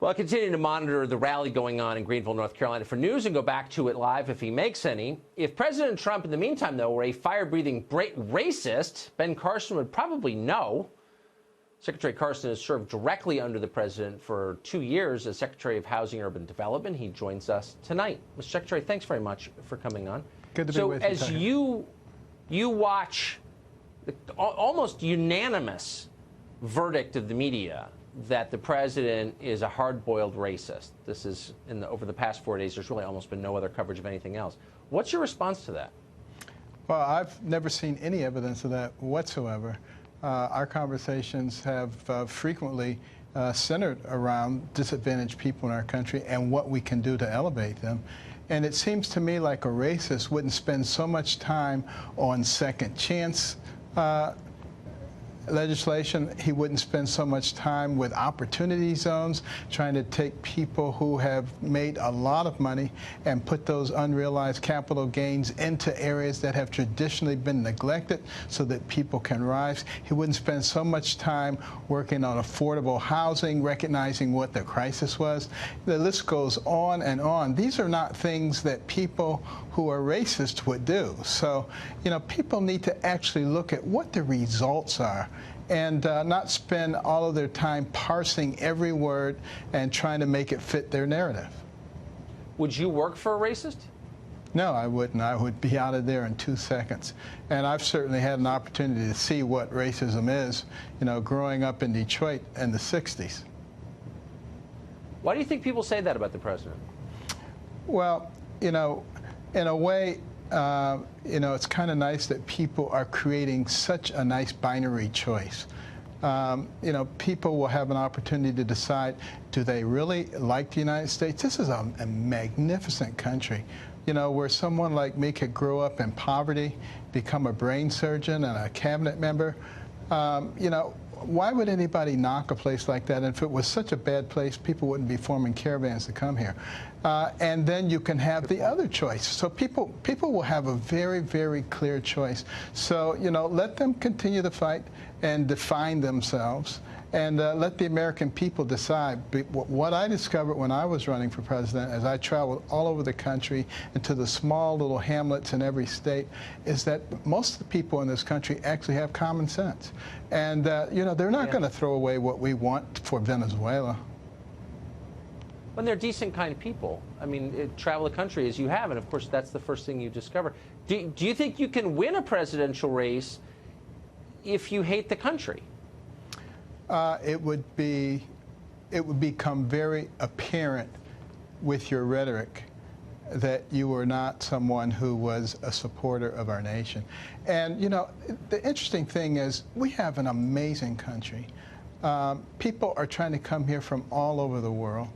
Well, continuing to monitor the rally going on in Greenville, North Carolina for news and go back to it live if he makes any. If President Trump, in the meantime, though, were a fire-breathing racist, Ben Carson would probably know. Secretary Carson has served directly under the president for 2 years as Secretary of Housing and Urban Development. He joins us tonight. Mr. Secretary, thanks very much for coming on. Good to be with you. So as you watch the almost unanimous verdict of the media that the president is a hard-boiled racist. This is, over the past 4 days, there's really almost been no other coverage of anything else. What's your response to that? Well, I've never seen any evidence of that whatsoever. Our conversations have frequently centered around disadvantaged people in our country and what we can do to elevate them. And it seems to me like a racist wouldn't spend so much time on second chance legislation. He wouldn't spend so much time with opportunity zones, trying to take people who have made a lot of money and put those unrealized capital gains into areas that have traditionally been neglected so that people can rise. He wouldn't spend so much time working on affordable housing, recognizing what the crisis was. The list goes on and on. These are not things that people who are racist would do. So, people need to actually look at what the results are and not spend all of their time parsing every word and trying to make it fit their narrative. Would you work for a racist? No, I wouldn't. I would be out of there in 2 seconds. And I've certainly had an opportunity to see what racism is, growing up in Detroit in the 60s. Why do you think people say that about the president? Well, in a way, it's kind of nice that people are creating such a nice binary choice. People will have an opportunity to decide, do they really like the United States? This is a magnificent country, where someone like me could grow up in poverty, become a brain surgeon and a cabinet member. Why would anybody knock a place like that? And if it was such a bad place, people wouldn't be forming caravans to come here. And then you can have the other choice. So people will have a very, very clear choice. So, let them continue to fight and define themselves. And let the American people decide. What I discovered when I was running for president, as I traveled all over the country and to the small little hamlets in every state, is that most of the people in this country actually have common sense. And, they're not going to throw away what we want for Venezuela. When they're decent kind of people. I mean, travel the country as you have, and of course that's the first thing you discover. Do you think you can win a presidential race if you hate the country? It would become very apparent with your rhetoric that you were not someone who was a supporter of our nation. And, the interesting thing is we have an amazing country. People are trying to come here from all over the world.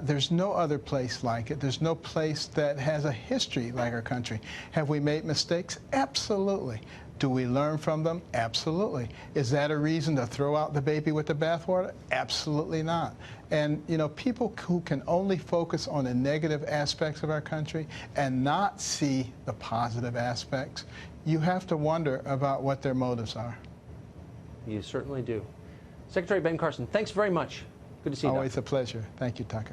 There's no other place like it. There's no place that has a history like our country. Have we made mistakes? Absolutely. Do we learn from them? Absolutely. Is that a reason to throw out the baby with the bathwater? Absolutely not. And, people who can only focus on the negative aspects of our country and not see the positive aspects, you have to wonder about what their motives are. You certainly do. Secretary Ben Carson, thanks very much. Good to see you. Always a pleasure. Thank you, Tucker.